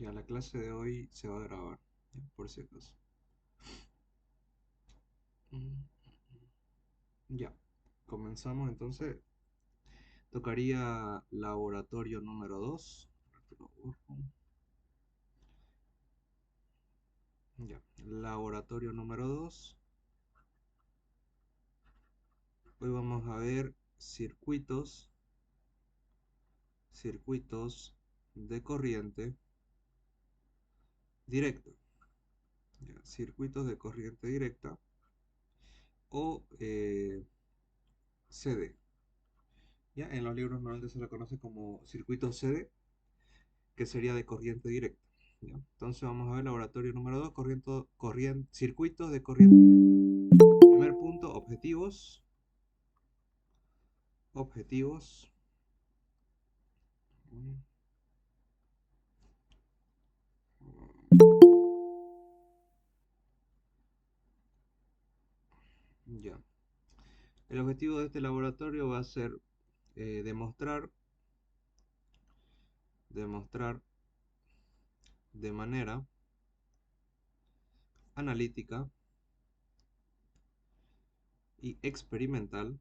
Ya la clase de hoy se va a grabar, ya, por si acaso. Mm, Ya, comenzamos entonces. Tocaría laboratorio número 2. Ya, laboratorio número 2. Hoy vamos a ver circuitos de corriente directa. Ya, circuitos de corriente directa o CD. Ya, en los libros normalmente se lo conoce como circuito CD, que sería de corriente directa. ¿Ya? Entonces vamos a ver laboratorio número 2, circuitos de corriente directa. Primer punto, objetivos. Objetivos. Ya. El objetivo de este laboratorio va a ser demostrar de manera analítica y experimental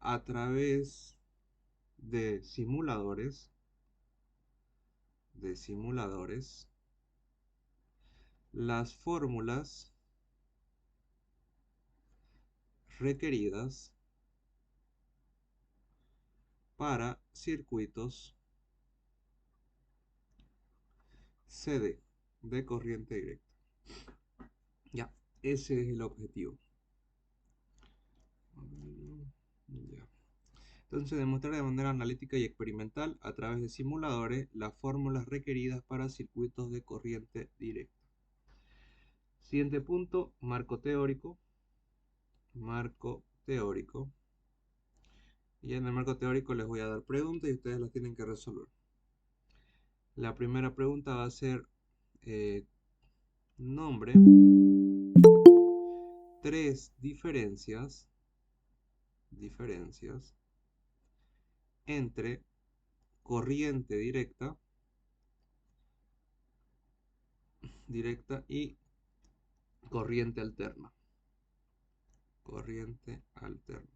a través de simuladores, las fórmulas requeridas para circuitos CD de corriente directa. Ya, ese es el objetivo. Ya. Entonces, demostrar de manera analítica y experimental a través de simuladores las fórmulas requeridas para circuitos de corriente directa. Siguiente punto, marco teórico. Marco teórico. Y en el marco teórico les voy a dar preguntas y ustedes las tienen que resolver. La primera pregunta va a ser nombre, tres diferencias entre corriente directa y corriente alterna. Corriente alterna.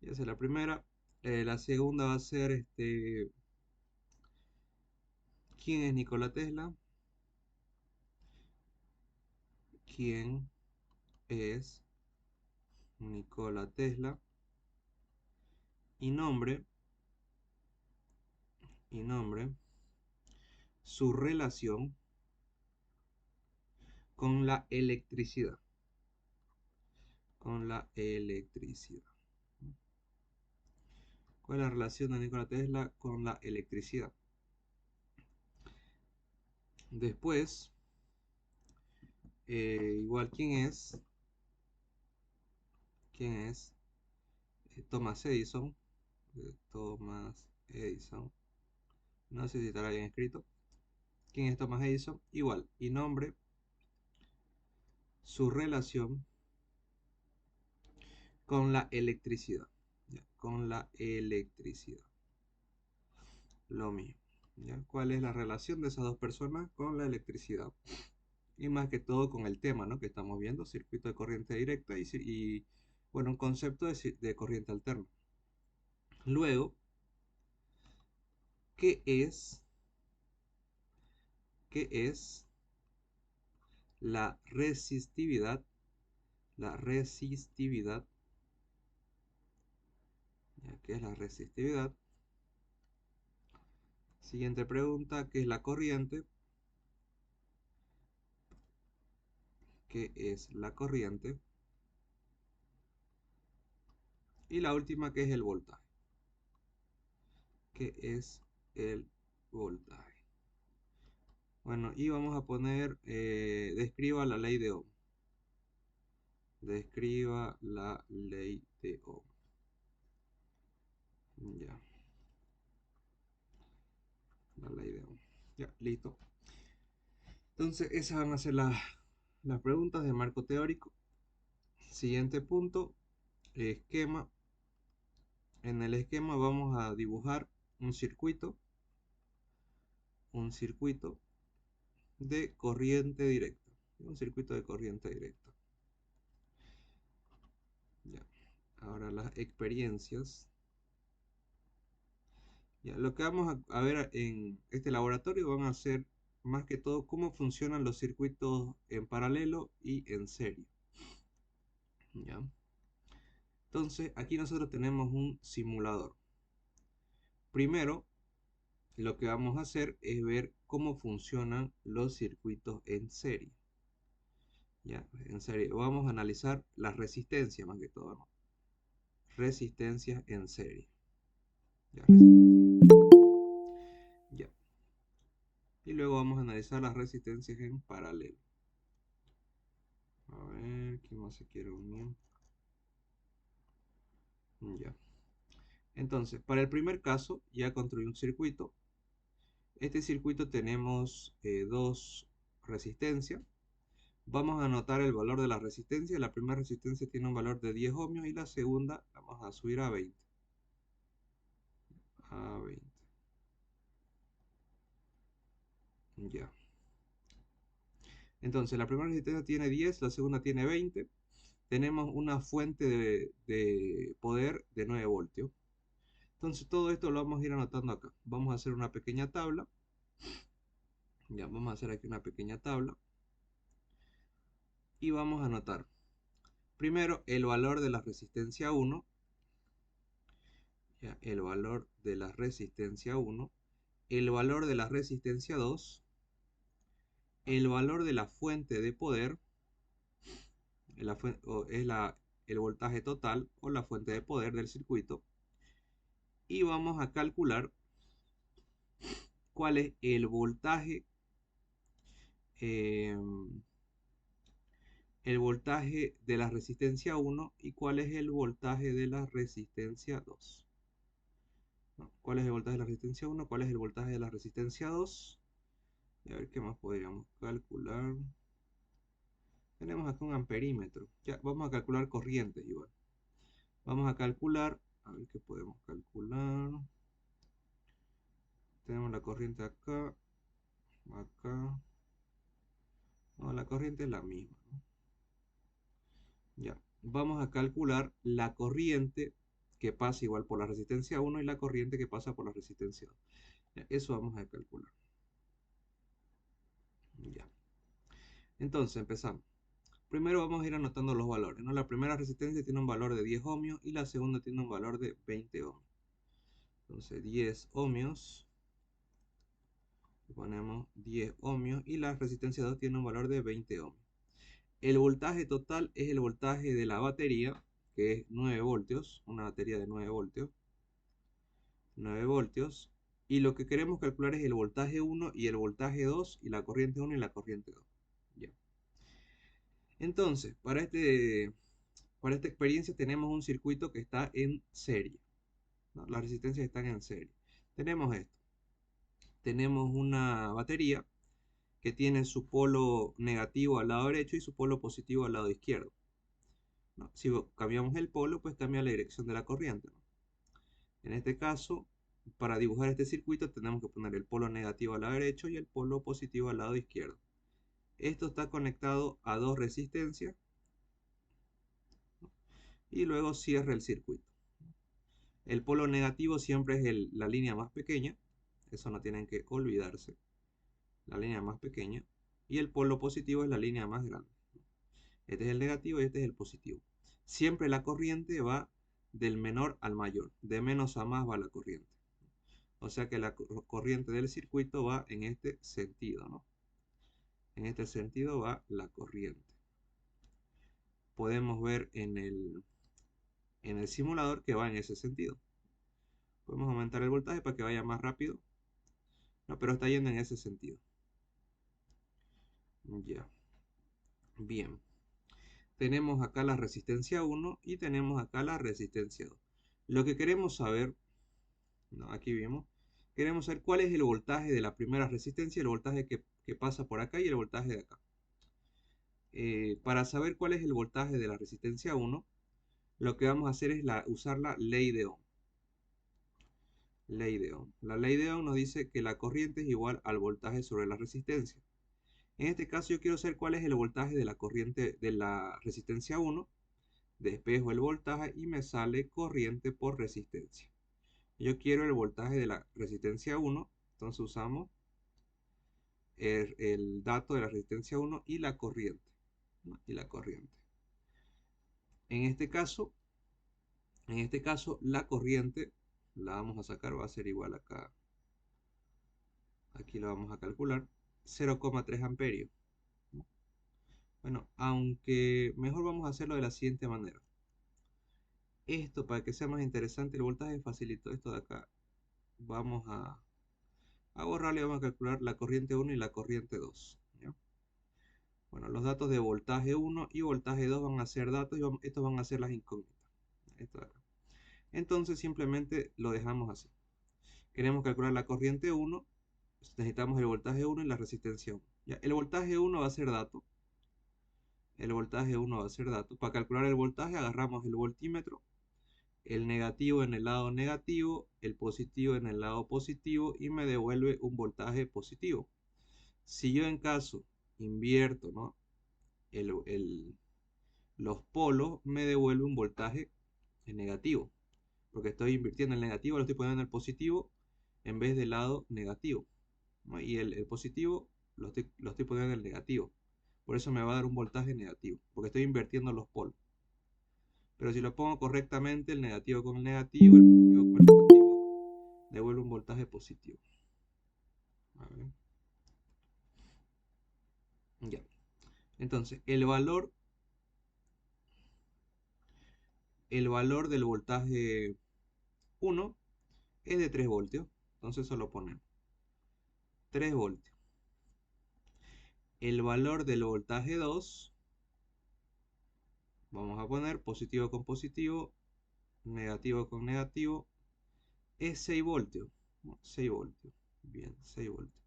Y esa es la primera. La segunda va a ser ¿quién es Nikola Tesla? ¿Quién es Nikola Tesla? Y nombre, su relación con la electricidad. Con la electricidad. ¿Cuál es la relación de Nikola Tesla con la electricidad? Después, igual, ¿quién es Thomas Edison? Thomas Edison. No sé si estará bien escrito. ¿Quién es Thomas Edison? Igual. Y nombre, su relación con la electricidad. Ya, con la electricidad. Lo mismo. ¿Ya? ¿Cuál es la relación de esas dos personas con la electricidad? Y más que todo con el tema, ¿no?, que estamos viendo, circuito de corriente directa y bueno, un concepto de corriente alterna. Luego, ¿qué es, qué es la resistividad? La resistividad. ¿Ya? ¿Qué es la resistividad? Siguiente pregunta, ¿qué es la corriente? ¿Qué es la corriente? Y la última, ¿qué es el voltaje? ¿Qué es el voltaje? Bueno, y vamos a poner, describa la ley de Ohm. Describa la ley de Ohm. Ya, la ley de Ohm. Ya, listo. Entonces, esas van a ser las preguntas de marco teórico. Siguiente punto, esquema. En el esquema vamos a dibujar un circuito de corriente directa. Un circuito de corriente directa. Ya. Ahora las experiencias. Ya. Lo que vamos a ver en este laboratorio van a ser más que todo cómo funcionan los circuitos en paralelo y en serie. ¿Ya? Entonces aquí nosotros tenemos un simulador. Primero, lo que vamos a hacer es ver cómo funcionan los circuitos en serie. ¿Ya? En serie, vamos a analizar las resistencias más que todo, ¿no? Resistencias en serie. ¿Ya? Ya. Y luego vamos a analizar las resistencias en paralelo. A ver, ¿quién más se quiere unir? Ya. Entonces, para el primer caso, ya construí un circuito. Este circuito tenemos dos resistencias. Vamos a anotar el valor de la resistencia. La primera resistencia tiene un valor de 10 ohmios y la segunda la vamos a subir a 20. A 20. Ya. Entonces, la primera resistencia tiene 10, la segunda tiene 20. Tenemos una fuente de poder de 9 voltios. Entonces, todo esto lo vamos a ir anotando acá. Vamos a hacer una pequeña tabla. Ya, vamos a hacer aquí una pequeña tabla. Y vamos a anotar primero el valor de la resistencia 1. Ya, el valor de la resistencia 1. El valor de la resistencia 2. El valor de la fuente de poder. El voltaje total o la fuente de poder del circuito. Y vamos a calcular cuál es el voltaje de la resistencia 1 y cuál es el voltaje de la resistencia 2. ¿No? ¿Cuál es el voltaje de la resistencia 1? ¿Cuál es el voltaje de la resistencia 2? Y a ver qué más podríamos calcular. Tenemos acá un amperímetro. Ya, vamos a calcular corrientes igual. Vamos a calcular, a ver qué podemos calcular. Tenemos la corriente acá, acá. No, la corriente es la misma, ¿no? Ya, vamos a calcular la corriente que pasa igual por la resistencia 1 y la corriente que pasa por la resistencia 2. Ya, eso vamos a calcular. Ya. Entonces empezamos. Primero vamos a ir anotando los valores, ¿no? La primera resistencia tiene un valor de 10 ohmios y la segunda tiene un valor de 20 ohmios. Entonces 10 ohmios. Ponemos 10 ohmios y la resistencia 2 tiene un valor de 20 ohmios. El voltaje total es el voltaje de la batería, que es 9 voltios, una batería de 9 voltios. 9 voltios. Y lo que queremos calcular es el voltaje 1 y el voltaje 2 y la corriente 1 y la corriente 2. Ya. Entonces, para esta experiencia tenemos un circuito que está en serie, ¿no? Las resistencias están en serie. Tenemos esto. Tenemos una batería que tiene su polo negativo al lado derecho y su polo positivo al lado izquierdo, ¿no? Si cambiamos el polo, pues cambia la dirección de la corriente, ¿no? En este caso, para dibujar este circuito tenemos que poner el polo negativo al lado derecho y el polo positivo al lado izquierdo. Esto está conectado a dos resistencias, ¿no? Y luego cierra el circuito. El polo negativo siempre es la línea más pequeña, eso no tienen que olvidarse, la línea más pequeña, y el polo positivo es la línea más grande. Este es el negativo y este es el positivo. Siempre la corriente va del menor al mayor, de menos a más va la corriente. O sea que la corriente del circuito va en este sentido, ¿no? En este sentido va la corriente. Podemos ver en el simulador que va en ese sentido. Podemos aumentar el voltaje para que vaya más rápido. No, pero está yendo en ese sentido. Ya. Bien. Tenemos acá la resistencia 1 y tenemos acá la resistencia 2. Lo que queremos saber, no, aquí vimos, queremos saber cuál es el voltaje de la primera resistencia, el voltaje que pasa por acá y el voltaje de acá. Para saber cuál es el voltaje de la resistencia 1, lo que vamos a hacer es usar la ley de Ohm. Ley de Ohm. La ley de Ohm nos dice que la corriente es igual al voltaje sobre la resistencia. En este caso yo quiero saber cuál es el voltaje de la corriente de la resistencia 1. Despejo el voltaje y me sale corriente por resistencia. Yo quiero el voltaje de la resistencia 1, entonces usamos el dato de la resistencia 1 y la corriente, ¿no? Y la corriente. En este caso, la corriente la vamos a sacar, va a ser igual acá. Aquí lo vamos a calcular. 0,3 amperios. Bueno, aunque mejor vamos a hacerlo de la siguiente manera. Esto, para que sea más interesante, el voltaje facilito. Esto de acá, vamos a borrarle y vamos a calcular la corriente 1 y la corriente 2. ¿Ya? Bueno, los datos de voltaje 1 y voltaje 2 van a ser datos y estos van a ser las incógnitas. Esto de acá. Entonces simplemente lo dejamos así. Queremos calcular la corriente 1, necesitamos el voltaje 1 y la resistencia 1. ¿Ya? El voltaje 1 va a ser dato. El voltaje 1 va a ser dato. Para calcular el voltaje agarramos el voltímetro, el negativo en el lado negativo, el positivo en el lado positivo y me devuelve un voltaje positivo. Si yo en caso invierto, ¿no? los polos, me devuelve un voltaje negativo, porque estoy invirtiendo el negativo, lo estoy poniendo en el positivo en vez del lado negativo, ¿no? Y el positivo lo estoy poniendo en el negativo, por eso me va a dar un voltaje negativo, porque estoy invirtiendo los polos. Pero si lo pongo correctamente, el negativo con el negativo, el positivo con el positivo, devuelve un voltaje positivo. A ver. Ya. Entonces, el valor del voltaje 1 es de 3 voltios. Entonces solo ponemos 3 voltios. El valor del voltaje 2, vamos a poner positivo con positivo, negativo con negativo, es 6 voltios. ¿No? 6 voltios. Bien, 6 voltios.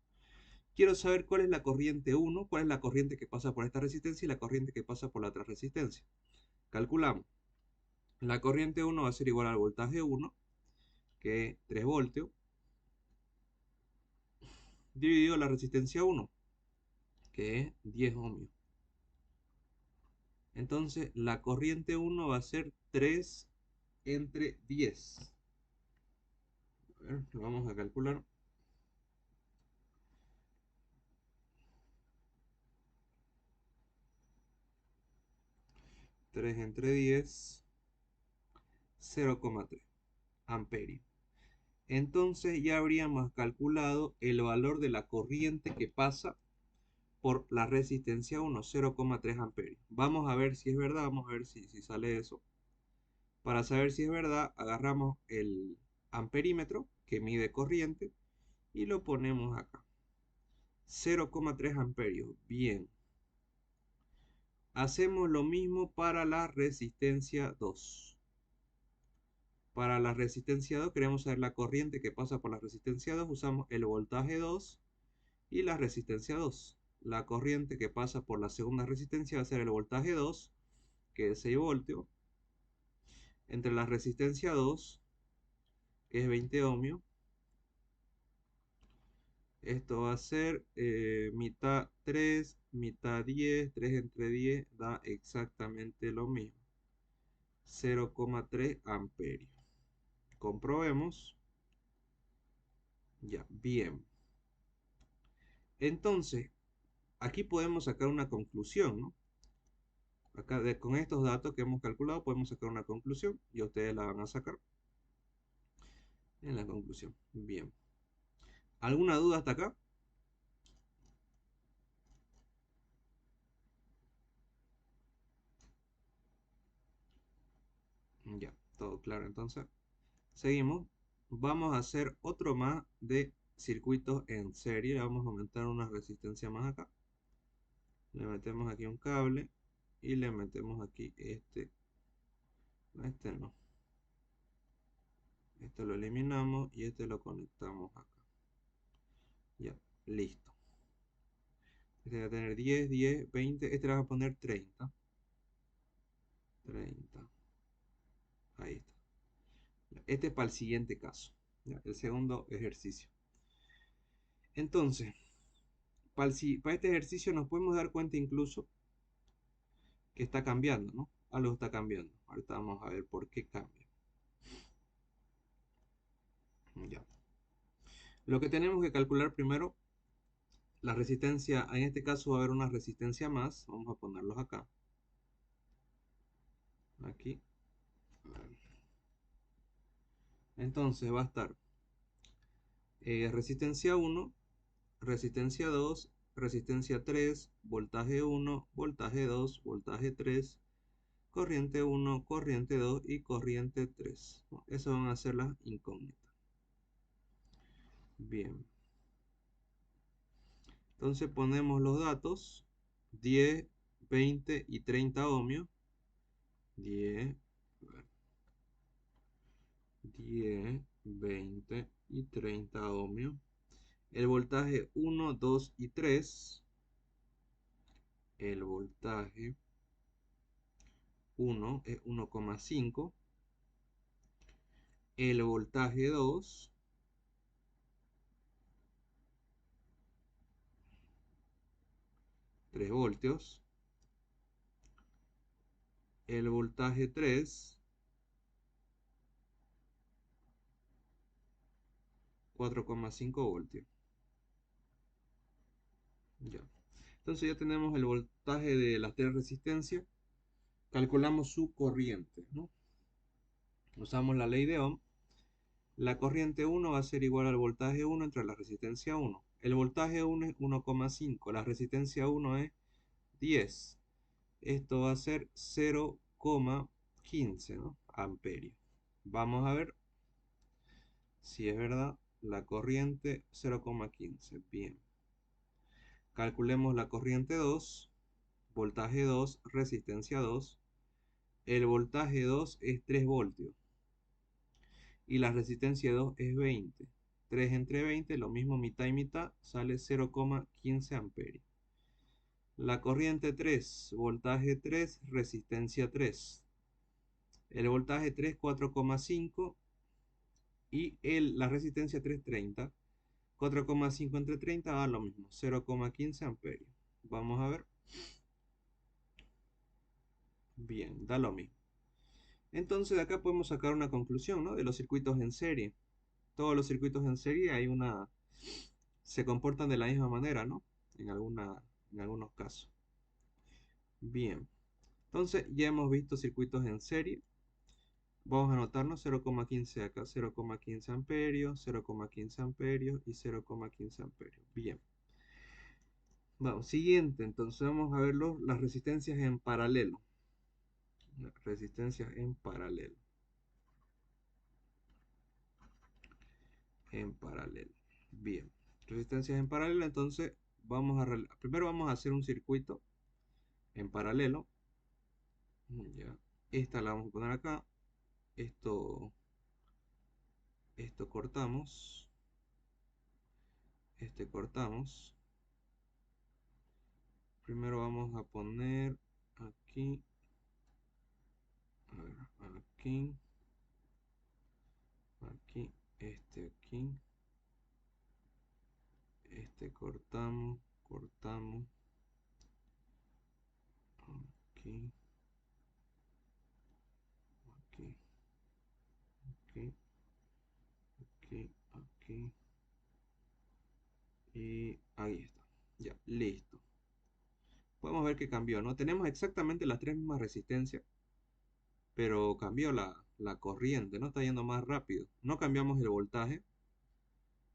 Quiero saber cuál es la corriente 1, cuál es la corriente que pasa por esta resistencia y la corriente que pasa por la otra resistencia. Calculamos. La corriente 1 va a ser igual al voltaje 1, que es 3 voltios, dividido la resistencia 1, que es 10 ohmios. Entonces, la corriente 1 va a ser 3 entre 10. A ver, lo vamos a calcular. 3 entre 10, 0,3 amperios. Entonces ya habríamos calculado el valor de la corriente que pasa por la resistencia 1, 0,3 amperios. Vamos a ver si es verdad, vamos a ver si sale eso. Para saber si es verdad, agarramos el amperímetro que mide corriente y lo ponemos acá. 0,3 amperios. Bien. Hacemos lo mismo para la resistencia 2. Para la resistencia 2 queremos saber la corriente que pasa por la resistencia 2. Usamos el voltaje 2 y la resistencia 2. La corriente que pasa por la segunda resistencia va a ser el voltaje 2, que es 6 voltios, entre la resistencia 2, que es 20 ohmios. Esto va a ser mitad 3, mitad 10, 3 entre 10 da exactamente lo mismo. 0,3 amperios. Comprobemos. Ya, bien. Entonces, aquí podemos sacar una conclusión, ¿no? Acá con estos datos que hemos calculado podemos sacar una conclusión y ustedes la van a sacar en la conclusión. Bien. ¿Alguna duda hasta acá? Ya, todo claro. Entonces, seguimos. Vamos a hacer otro más de circuitos en serie. Vamos a aumentar una resistencia más acá. Le metemos aquí un cable y le metemos aquí este. Este no. Este lo eliminamos y este lo conectamos acá. Ya, listo. Este va a tener 10, 10, 20. Este le va a poner 30. 30. Ahí está. Este es para el siguiente caso. ¿ya? El segundo ejercicio. Entonces, para este ejercicio nos podemos dar cuenta incluso que está cambiando, ¿no? Algo está cambiando. Ahorita vamos a ver por qué cambia. Ya. Lo que tenemos que calcular primero, la resistencia, en este caso va a haber una resistencia más. Vamos a ponerlos acá. Aquí. Entonces va a estar resistencia 1, resistencia 2, resistencia 3, voltaje 1, voltaje 2, voltaje 3, corriente 1, corriente 2 y corriente 3. ¿No? Esas van a ser las incógnitas. Bien. Entonces ponemos los datos 10, 20 y 30 ohmios. 10, 10, 20 y 30 ohmios. El voltaje 1, 2 y 3. El voltaje 1 es 1,5. El voltaje 2, 3 voltios. El voltaje 3, 4,5 voltios. Ya. Entonces ya tenemos el voltaje de las tres resistencias. Calculamos su corriente, ¿no? Usamos la ley de Ohm. La corriente 1 va a ser igual al voltaje 1 entre la resistencia 1. El voltaje 1 es 1,5. La resistencia 1 es 10. Esto va a ser 0,15, ¿no? Amperios. Vamos a ver si es verdad. La corriente 0,15. Bien. Calculemos la corriente 2. Voltaje 2, resistencia 2. El voltaje 2 es 3 voltios. Y la resistencia 2 es 20. 3 entre 20, lo mismo mitad y mitad, sale 0,15 amperios. La corriente 3, voltaje 3, resistencia 3. El voltaje 3, 4,5 y la resistencia 3, 30. 4,5 entre 30 da lo mismo, 0,15 amperios. Vamos a ver. Bien, da lo mismo. Entonces de acá podemos sacar una conclusión, ¿no? De los circuitos en serie. Todos los circuitos en serie se comportan de la misma manera, ¿no? En algunos casos. Bien. Entonces ya hemos visto circuitos en serie. Vamos a anotarnos 0,15 acá, 0,15 amperios, 0,15 amperios y 0,15 amperios. Bien. Vamos, siguiente. Entonces vamos a ver las resistencias en paralelo. Resistencias en paralelo. En paralelo. Bien. Resistencias en paralelo. Entonces primero vamos a hacer un circuito en paralelo. Ya. Esta la vamos a poner acá. Esto cortamos. Este cortamos. Primero vamos a poner aquí. A ver, aquí. Aquí. Aquí. Cortamos. Cortamos. Aquí. Aquí. Aquí. Aquí. Aquí. Y ahí está. Ya, listo. Podemos ver que cambió, ¿no? Tenemos exactamente las tres mismas resistencias, pero cambió la corriente, ¿no? Está yendo más rápido. No cambiamos el voltaje,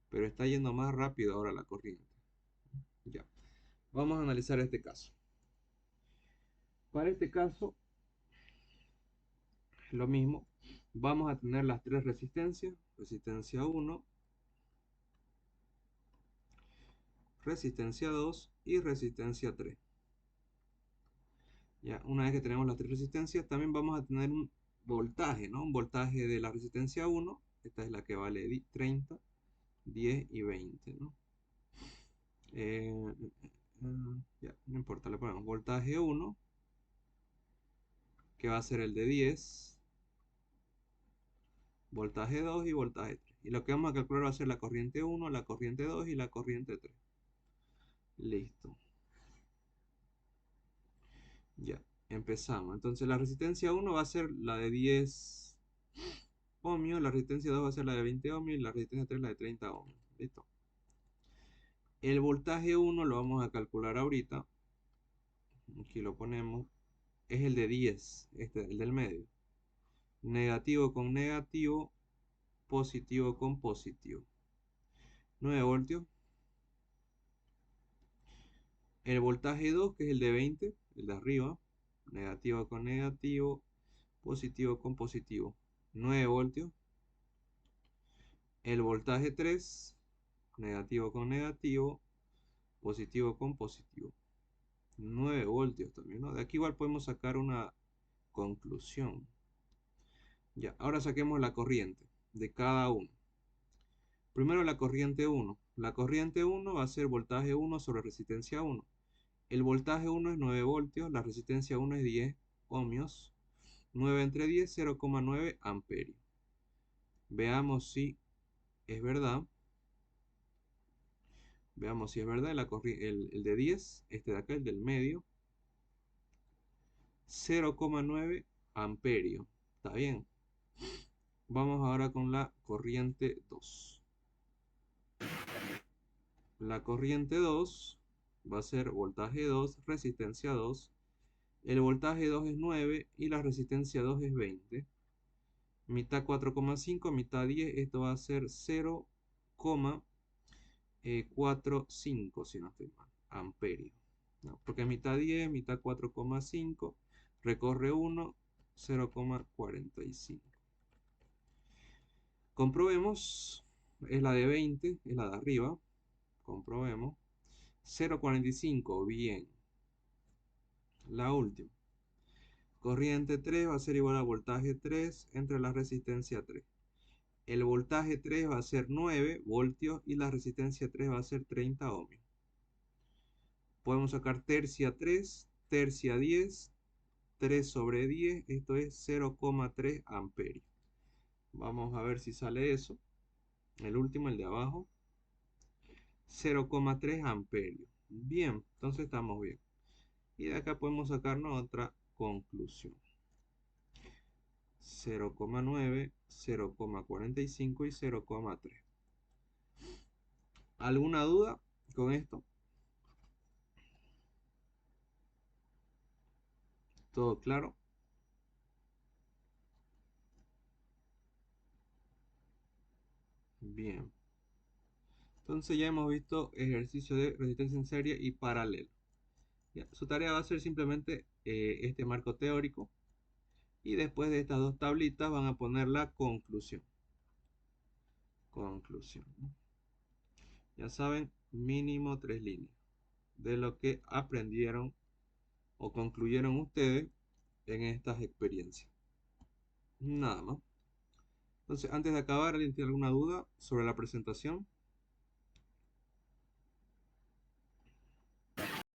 pero está yendo más rápido ahora la corriente. Ya. Vamos a analizar este caso. Para este caso, lo mismo. Vamos a tener las tres resistencias. Resistencia 1, resistencia 2 y resistencia 3. Ya, una vez que tenemos las tres resistencias, también vamos a tener un voltaje, ¿no? Un voltaje de la resistencia 1. Esta es la que vale 30, 10 y 20, ¿no? Ya, no importa, le ponemos voltaje 1, que va a ser el de 10, voltaje 2 y voltaje 3. Y lo que vamos a calcular va a ser la corriente 1, la corriente 2 y la corriente 3. Listo. Ya, empezamos. Entonces la resistencia 1 va a ser la de 10 ohmios, la resistencia 2 va a ser la de 20 ohmios y la resistencia 3 la de 30 ohmios. Listo. El voltaje 1 lo vamos a calcular ahorita. Aquí lo ponemos. Es el de 10, el del medio. Negativo con negativo, positivo con positivo. 9 voltios. El voltaje 2, que es el de 20, el de arriba. Negativo con negativo, positivo con positivo. 9 voltios. El voltaje 3, negativo con negativo, positivo con positivo. 9 voltios también, ¿no? De aquí igual podemos sacar una conclusión. Ya, ahora saquemos la corriente de cada uno. Primero la corriente 1. La corriente 1 va a ser voltaje 1 sobre resistencia 1. El voltaje 1 es 9 voltios, la resistencia 1 es 10 ohmios. 9 entre 10, 0,9 amperios. Veamos si es verdad. Veamos si es verdad. El de 10, este de acá, el del medio, 0,9 amperios. ¿Está bien? Vamos ahora con la corriente 2. La corriente 2 va a ser voltaje 2, resistencia 2. El voltaje 2 es 9 y la resistencia 2 es 20. Mitad 4,5, mitad 10. Esto va a ser 0,45, si no estoy mal, amperios. No, porque mitad 10, mitad 4,5, recorre 1, 0,45. Comprobemos, es la de 20, es la de arriba. Comprobemos. 0,45, bien. La última. Corriente 3 va a ser igual a voltaje 3 entre la resistencia 3. El voltaje 3 va a ser 9 voltios y la resistencia 3 va a ser 30 ohmios. Podemos sacar tercia 3, tercia 10, 3 sobre 10, esto es 0,3 amperios. Vamos a ver si sale eso. El último, el de abajo. 0,3 amperios. Bien, entonces estamos bien. Y de acá podemos sacarnos otra conclusión. 0,9, 0,45 y 0,3. ¿Alguna duda con esto? ¿Todo claro? Bien. Entonces ya hemos visto ejercicio de resistencia en serie y paralelo. Ya, su tarea va a ser simplemente este marco teórico. Y después de estas dos tablitas van a poner la conclusión. Conclusión, ¿no? Ya saben, mínimo 3 líneas de lo que aprendieron o concluyeron ustedes en estas experiencias. Nada más. Entonces, antes de acabar, ¿alguien tiene alguna duda sobre la presentación?